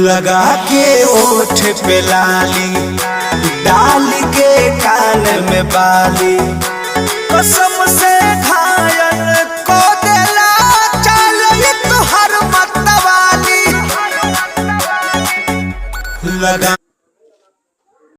लगा के ओठ पे लाली, डाल के कान में बाली, कसम से घायल को देला चल तुहर मतवाली लगा।